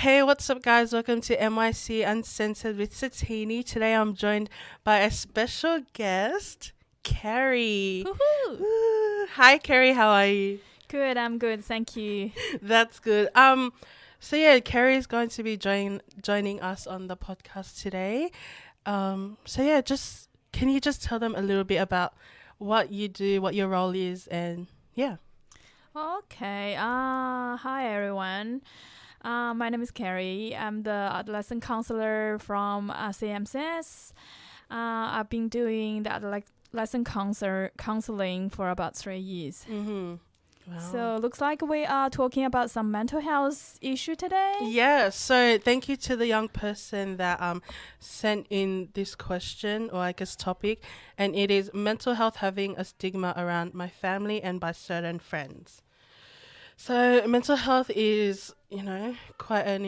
Hey, what's up, guys? Welcome to MYC Uncensored with Satini. Today I'm joined by a special guest, Carrie. Woohoo! Woo. Hi, Carrie. How are you? Good, I'm good, thank you. That's good. Carrie is going to be joining us on the podcast today. Just can you just tell them a little bit about what you do, what your role is, and yeah. Okay, hi everyone. My name is Carrie. I'm the Adolescent Counsellor from CMCS. I've been doing the Adolescent Counseling for about 3 years. Mm-hmm. Wow. So looks like we are talking about some mental health issue today. Yeah, so thank you to the young person that sent in this question, or I guess topic, and it is mental health having a stigma around my family and by certain friends. So mental health is, quite an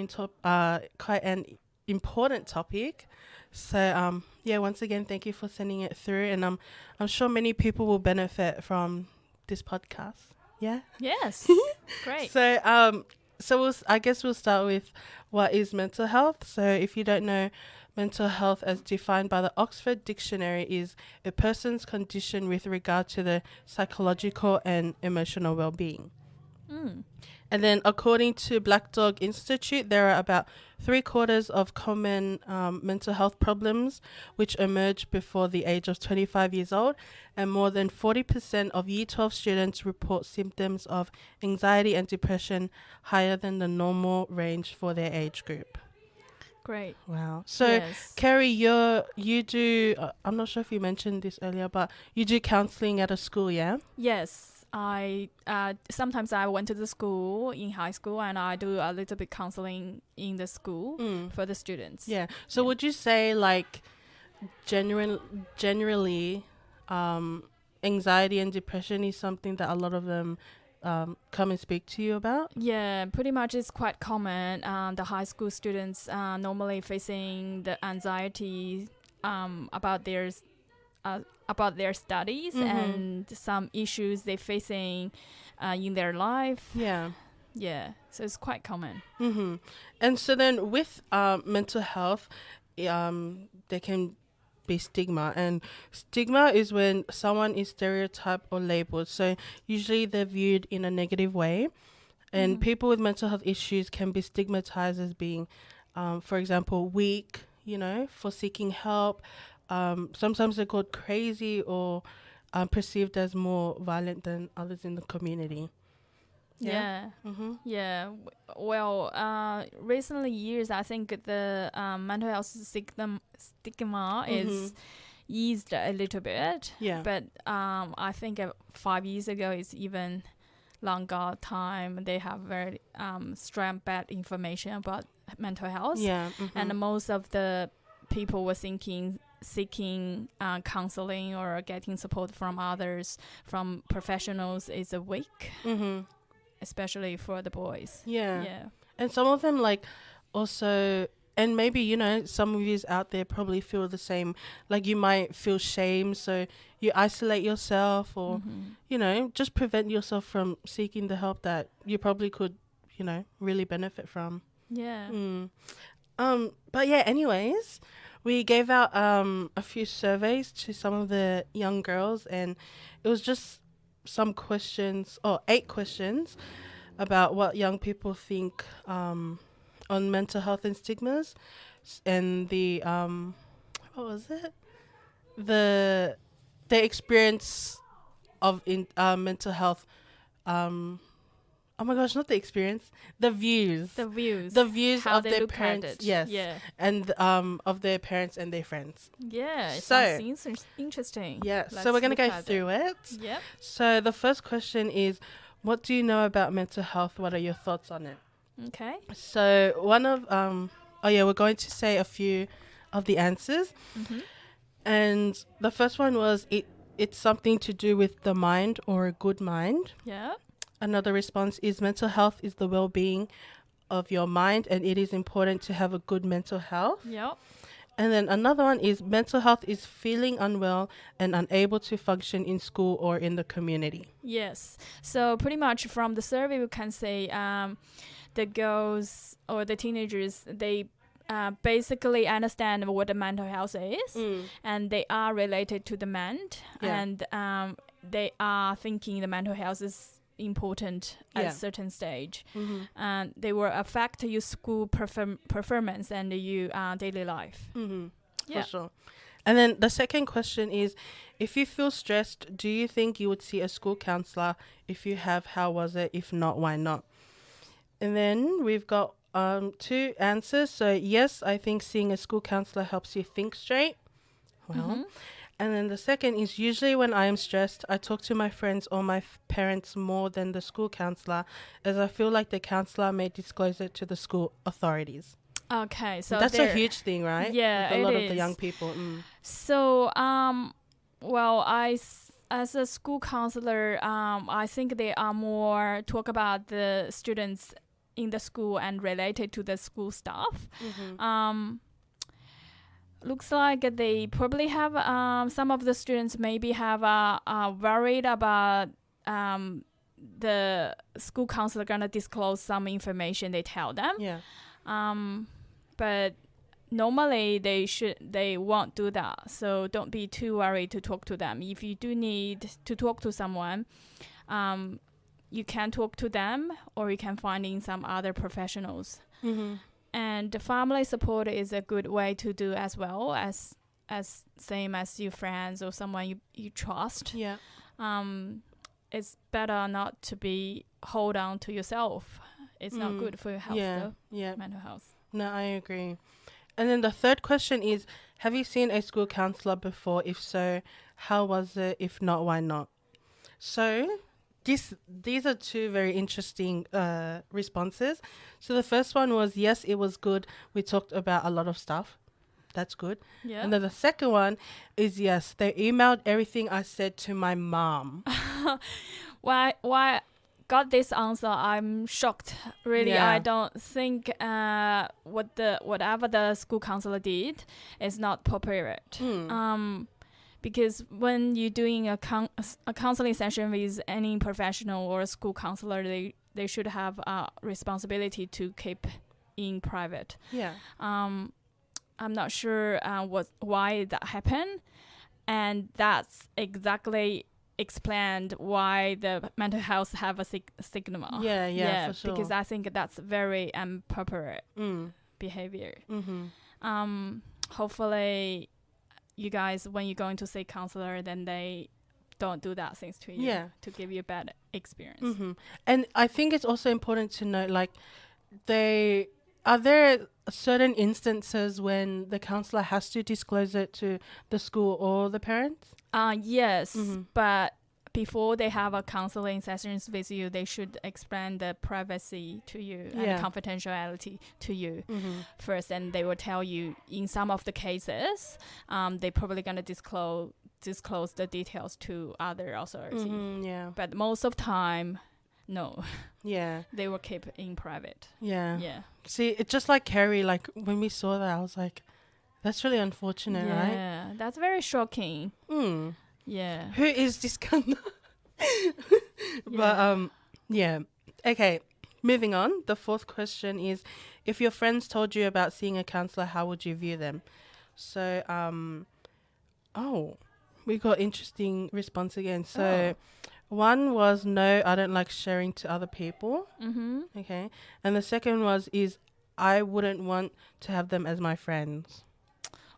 important topic. So once again, thank you for sending it through, and I'm sure many people will benefit from this podcast. Yeah. Yes. Great. I guess we'll start with what is mental health. So if you don't know, mental health as defined by the Oxford Dictionary is a person's condition with regard to the psychological and emotional well-being. And then according to Black Dog Institute, there are about 3/4 of common mental health problems which emerge before the age of 25 years old, and more than 40% of Year 12 students report symptoms of anxiety and depression higher than the normal range for their age group. Great. Wow. So, yes. Carrie, you do, I'm not sure if you mentioned this earlier, but you do counselling at a school, yeah? Yes. Sometimes I went to the school in high school, and I do a little bit counseling in the school for the students. Yeah. So would you say generally, anxiety and depression is something that a lot of them come and speak to you about? Yeah, pretty much it's quite common. The high school students normally facing the anxiety about their studies and some issues they're facing in their life. Yeah, so it's quite common. And so then with mental health, there can be stigma, and stigma is when someone is stereotyped or labeled. So usually they're viewed in a negative way, and people with mental health issues can be stigmatized as being, for example, weak, for seeking help. Sometimes they're called crazy or perceived as more violent than others in the community. Yeah. Well, recently years, I think the mental health stigma is eased a little bit. Yeah. But I think 5 years ago is even longer time. They have very strong bad information about mental health. Yeah. And most of the people were seeking counseling or getting support from others, from professionals, is weak. Especially for the boys. Yeah. And some of them also, and maybe, some of you out there probably feel the same. Like you might feel shame, so you isolate yourself or, just prevent yourself from seeking the help that you probably could, really benefit from. Yeah. But yeah, anyways, we gave out a few surveys to some of the young girls, and it was just some questions, 8 questions about what young people think on mental health and stigmas, and the what was it, the experience of mental health, oh my gosh, not the experience, the views how of they their look parents, at it. yes, yeah, and of their parents and their friends. Yeah, it So sounds interesting. Yeah, Let's so we're going to look go at through it. Yep. So the first question is, what do you know about mental health? What are your thoughts on it? Okay. So one of, we're going to say a few of the answers. And the first one was, it's something to do with the mind or a good mind. Yeah. Another response is, mental health is the well-being of your mind, and it is important to have a good mental health. Yep. And then another one is mental health is feeling unwell and unable to function in school or in the community. Yes. So pretty much from the survey, we can say the girls or the teenagers, they basically understand what the mental health is, and they are related to the ment, and they are thinking the mental health is important at a certain stage, and they will affect your school performance and your daily life. For sure. And then the second question is, if you feel stressed, do you think you would see a school counselor? If you have, how was it? If not, why not? And then we've got 2 answers. So yes, I think seeing a school counselor helps you think straight. Well, and then the second is, usually when I am stressed, I talk to my friends or my parents more than the school counselor, as I feel like the counselor may disclose it to the school authorities. Okay, so that's a huge thing, right? Yeah, with a lot it of the is. young people. So, well, as a school counselor, I think they are more talk about the students in the school and related to the school staff. Looks like they probably have some of the students maybe have worried about the school counselor gonna disclose some information they tell them. Yeah. But normally they won't do that. So don't be too worried to talk to them. If you do need to talk to someone, you can talk to them, or you can find in some other professionals. And the family support is a good way to do as well, as same as your friends or someone you trust. Yeah. It's better not to be hold on to yourself. It's not good for your health, though. Yeah. Mental health. No, I agree. And then the third question is, have you seen a school counselor before? If so, how was it? If not, why not? So these are 2 very interesting responses. So the first one was, yes, it was good. We talked about a lot of stuff. That's good. Yeah. And then the second one is, yes, they emailed everything I said to my mom. Why got this answer? I'm shocked. Really, Yeah. I don't think whatever the school counselor did is not appropriate. Because when you're doing a counseling session with any professional or a school counselor, they should have a responsibility to keep in private. Yeah. I'm not sure why that happened, and that's exactly explained why the mental health have a stigma. Yeah, for sure. Because I think that's very inappropriate behavior. Hopefully you guys, when you're going to see counselor, then they don't do that things to you to give you a bad experience. And I think it's also important to note, like, are there certain instances when the counselor has to disclose it to the school or the parents? Yes, but before they have a counseling sessions with you, they should explain the privacy to you and confidentiality to you first, and they will tell you in some of the cases, they're probably gonna disclose the details to other authorities. But most of time, no. They will keep in private. See, it's just like Carrie. Like, when we saw that, I was like, that's really unfortunate, right? Yeah, that's very shocking. Yeah. Who is this kind But okay, moving on. The fourth question is, if your friends told you about seeing a counselor, how would you view them? So we got interesting response again. So one was, no, I don't like sharing to other people. Okay. And the second was, I wouldn't want to have them as my friends.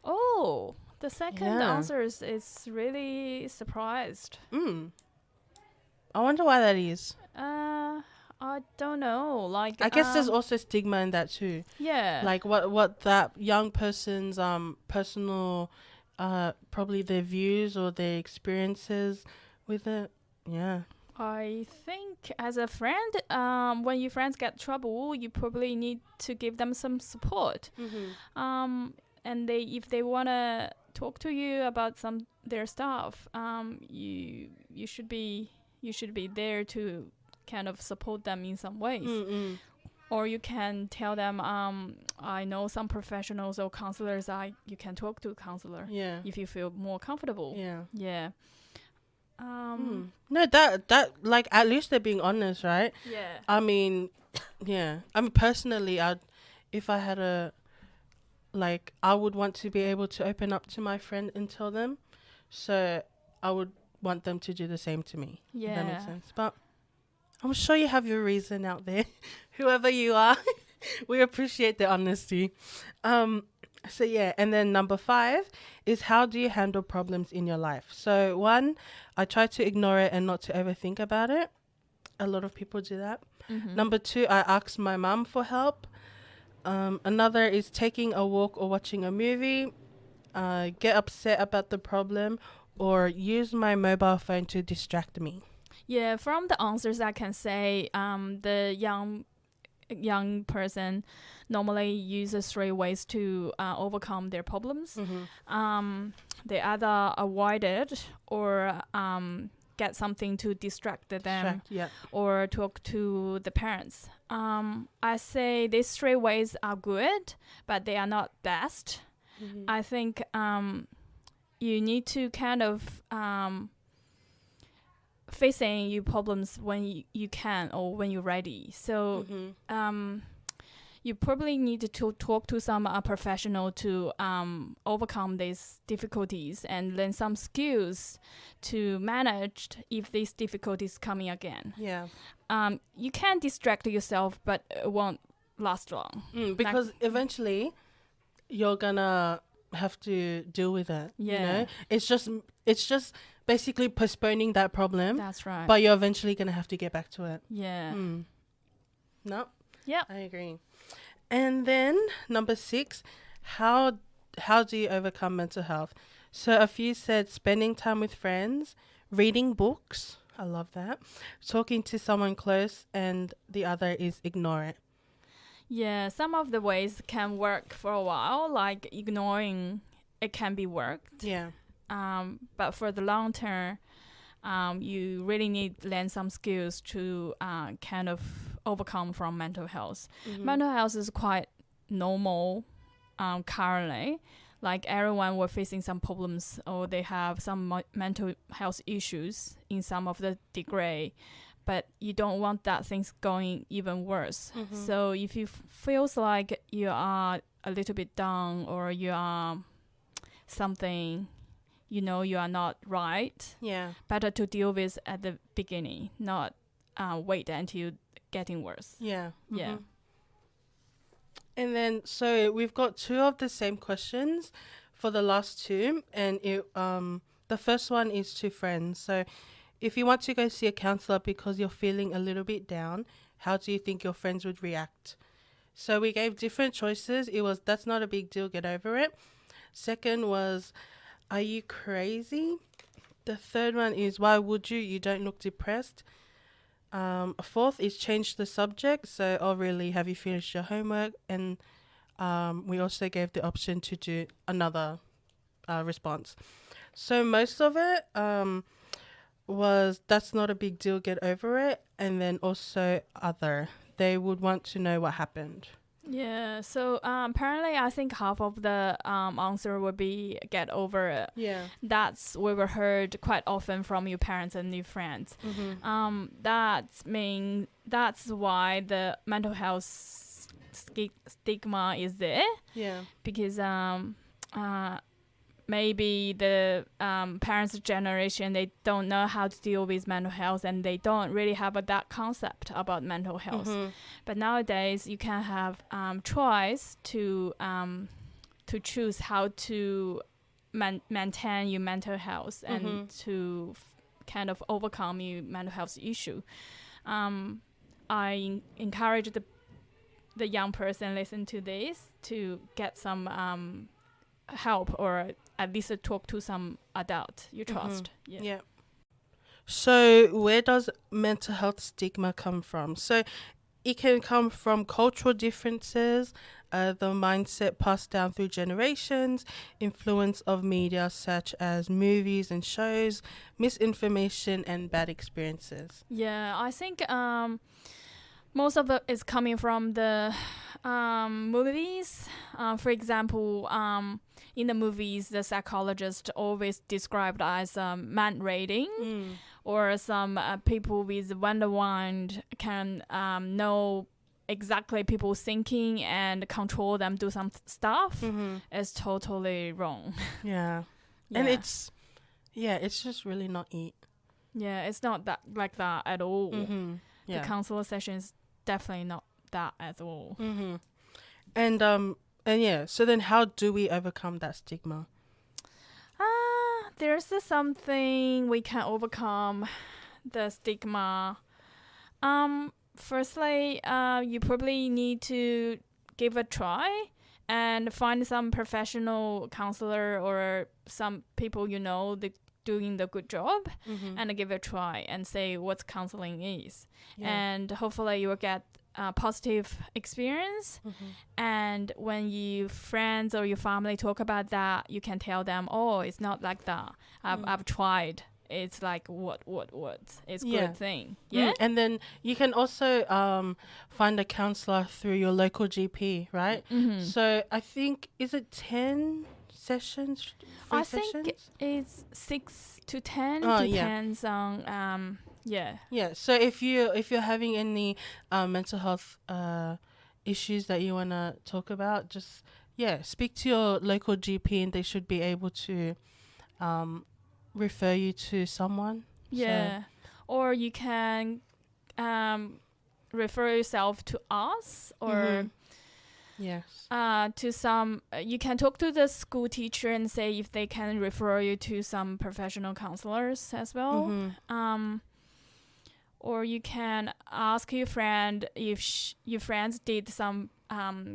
Oh, the second answer is really surprised. I wonder why that is. I don't know. Like, I guess there's also stigma in that too. Yeah. Like what that young person's personal, probably their views or their experiences with it. Yeah. I think as a friend, when your friends get trouble, you probably need to give them some support. And if they wanna talk to you about their stuff, you should be there to kind of support them in some ways. Or you can tell them, I know some professionals or counselors. You can talk to a counselor if you feel more comfortable. Yeah. No, that like at least they're being honest, right? Yeah. I mean, personally, if I had I would want to be able to open up to my friend and tell them. So I would want them to do the same to me. Yeah. If that makes sense. But I'm sure you have your reason out there. Whoever you are, we appreciate the honesty. So yeah, and then number 5 is, how do you handle problems in your life? So 1, I try to ignore it and not to overthink about it. A lot of people do that. Number 2, I ask my mum for help. Another is taking a walk or watching a movie. Get upset about the problem or use my mobile phone to distract me. Yeah, from the answers I can say, the young person normally uses 3 ways to overcome their problems. They either avoid it or get something to distract them or talk to the parents. I say these 3 ways are good, but they are not best. I think you need to kind of facing your problems when you can or when you're ready. So you probably need to talk to some professional to overcome these difficulties and learn some skills to manage if these difficulties coming again. You can distract yourself, but it won't last long. Because eventually you're gonna have to deal with it. You know? It's just basically postponing that problem. That's right. But you're eventually gonna have to get back to it. No? Yeah. I agree. And then number 6, how do you overcome mental health? So a few said spending time with friends, reading books. I love that. Talking to someone close, and the other is ignore it. Yeah, some of the ways can work for a while, like ignoring it can be worked. But for the long term, you really need to learn some skills to kind of overcome from mental health. Mental health is quite normal currently. Like everyone were facing some problems or they have some mental health issues in some of the degree. But you don't want that things going even worse. So if you feels like you are a little bit down or you are something, you are not right, better to deal with at the beginning, not wait until getting worse. And then, so we've got 2 of the same questions for the last 2. And the first one is to friends. So if you want to go see a counsellor because you're feeling a little bit down, how do you think your friends would react? So we gave different choices. It was, that's not a big deal, get over it. Second was, are you crazy? The third one is, why would you? You don't look depressed. Fourth is change the subject. So, oh really, have you finished your homework? And we also gave the option to do another response. So most of it was, that's not a big deal, get over it. And then also other, they would want to know what happened. Yeah, so apparently I think half of the answer would be get over it. That's we were heard quite often from your parents and your friends. That's why the mental health stigma is there. Because maybe the parents' generation, they don't know how to deal with mental health and they don't really have that concept about mental health. But nowadays, you can have choice to choose how to maintain your mental health and to kind of overcome your mental health issue. I encourage the young person listen to this to get some help or at least talk to some adult you trust. So where does mental health stigma come from? So it can come from cultural differences, the mindset passed down through generations, influence of media such as movies and shows, misinformation and bad experiences. I think most of it is coming from the movies. For example, in the movies, the psychologist always described as man reading, or some people with wonder wand can know exactly people thinking and control them do some stuff. Is totally wrong. Yeah. And it's just really not it. Yeah, it's not that like that at all. Yeah. The counselor session is definitely not that at all. And yeah, so then how do we overcome that stigma? There's something we can overcome the stigma. Firstly, you probably need to give a try and find some professional counselor or some people doing the good job, and give it a try and say what counseling is. And hopefully you will get a positive experience. And when your friends or your family talk about that, you can tell them, oh, it's not like that. I've tried. It's like what? It's a good thing. Yeah. And then you can also find a counselor through your local GP, right? So I think, is it 10 sessions? I think it's 6 to 10. Depends on Yeah. So if you're having any mental health issues that you wanna talk about, just speak to your local GP, and they should be able to refer you to someone. Yeah. So. Or you can refer yourself to us, or to some. You can talk to the school teacher and say if they can refer you to some professional counselors as well. Or you can ask your friend if your friends did some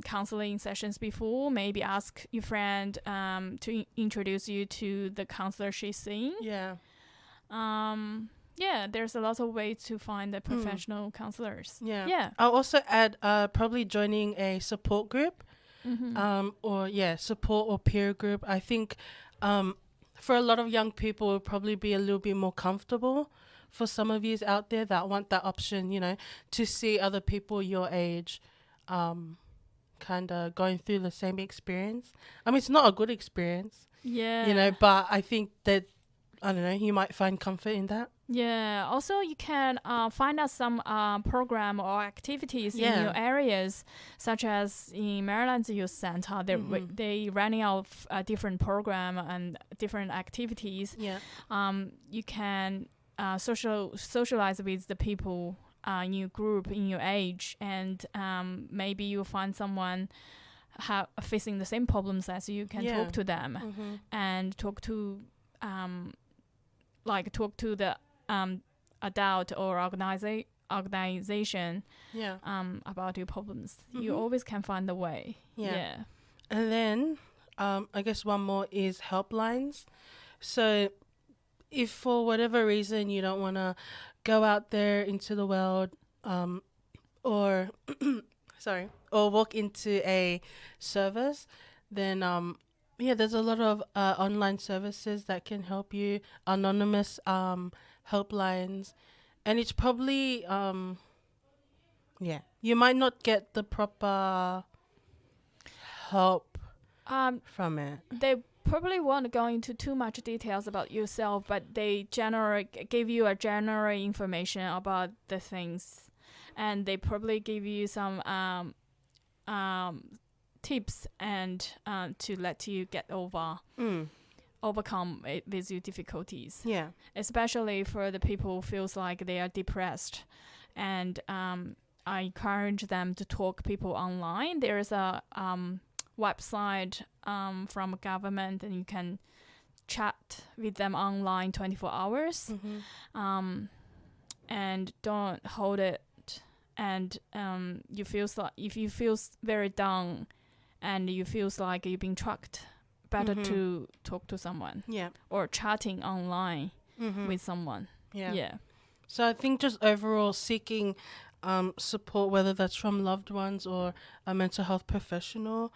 counseling sessions before. Maybe ask your friend to introduce you to the counselor she's seeing. There's a lot of ways to find the professional counselors. I'll also add probably joining a support group, or support or peer group. I think for a lot of young people, it will probably be a little bit more comfortable. For some of you out there that want that option, to see other people your age kind of going through the same experience. I mean, it's not a good experience, but I think that, I don't know, you might find comfort in that. Yeah. Also, you can find out some program or activities in your areas, such as in Maryland's Youth Center. They running out of different program and different activities. You can socialize with the people in your group, in your age, and maybe you'll find someone facing the same problems as you. Can talk to them and talk to the adult or organization about your problems. You always can find the way. And then I guess one more is helplines. So if for whatever reason you don't want to go out there into the world, or walk into a service, then there's a lot of online services that can help you, anonymous helplines, and it's probably you might not get the proper help from it. They probably won't go into too much details about yourself, but they give you a general information about the things, and they probably give you some tips and to let you get overcome it with your difficulties. Especially for the people who feels like they are depressed, and I encourage them to talk people online. There is a website from government, and you can chat with them online 24 hours. And don't hold it, and you feel like if you feel very down and you feel like you've been tracked, better to talk to someone or chatting online with someone. So I think just overall seeking support, whether that's from loved ones or a mental health professional,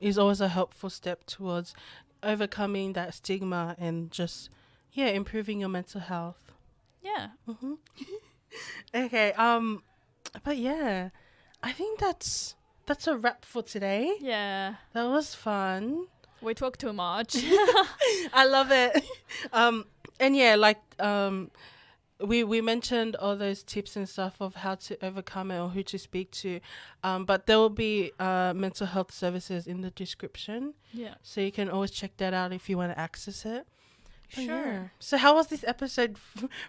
is always a helpful step towards overcoming that stigma and just improving your mental health. Okay. But yeah, I think that's a wrap for today. Yeah. That was fun. We talk too much. I love it. And yeah, like we mentioned all those tips and stuff of how to overcome it or who to speak to, but there will be mental health services in the description, Yeah. so you can always check that out if you want to access it. But Sure. yeah. So how was this episode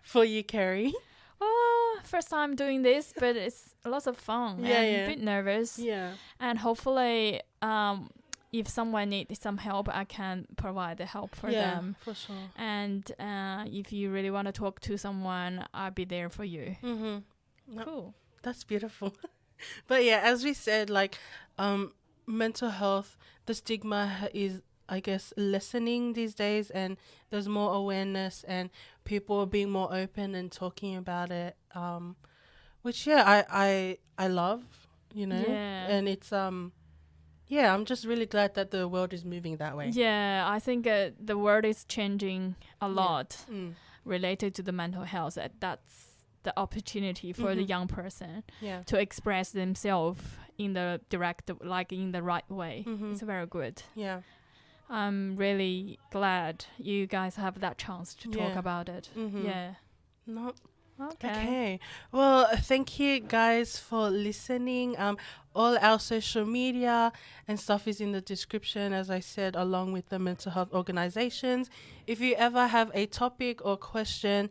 for you, Carrie? Oh, first time doing this, but it's lots of fun. Yeah, and yeah. a bit nervous. Yeah. And hopefully, if someone needs some help, I can provide the help for them. For sure. And if you really want to talk to someone, I'll be there for you. Mm-hmm. Cool. That's beautiful. But yeah, as we said, like mental health, the stigma is, I guess, lessening these days, and there's more awareness and people are being more open and talking about it. Which I love, you know. Yeah. And it's yeah, I'm just really glad that the world is moving that way. Yeah, I think the world is changing a lot Mm. related to the mental health. That's the opportunity for the young person Yeah. to express themselves in the in the right way. Mhm. It's very good. Yeah. I'm really glad you guys have that chance to talk Yeah. about it. Mhm. Yeah. No. Okay. Okay. Well, thank you guys for listening. All our social media and stuff is in the description, as I said, along with the mental health organizations. If you ever have a topic or question,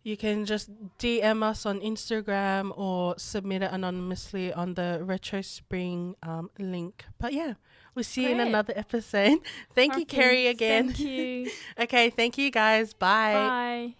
you can just DM us on Instagram or submit it anonymously on the Retro Spring link. But yeah, we'll see you in Great. another episode. Thank you, Okay, Carrie, again. Thank you. Okay, thank you guys. Bye. Bye.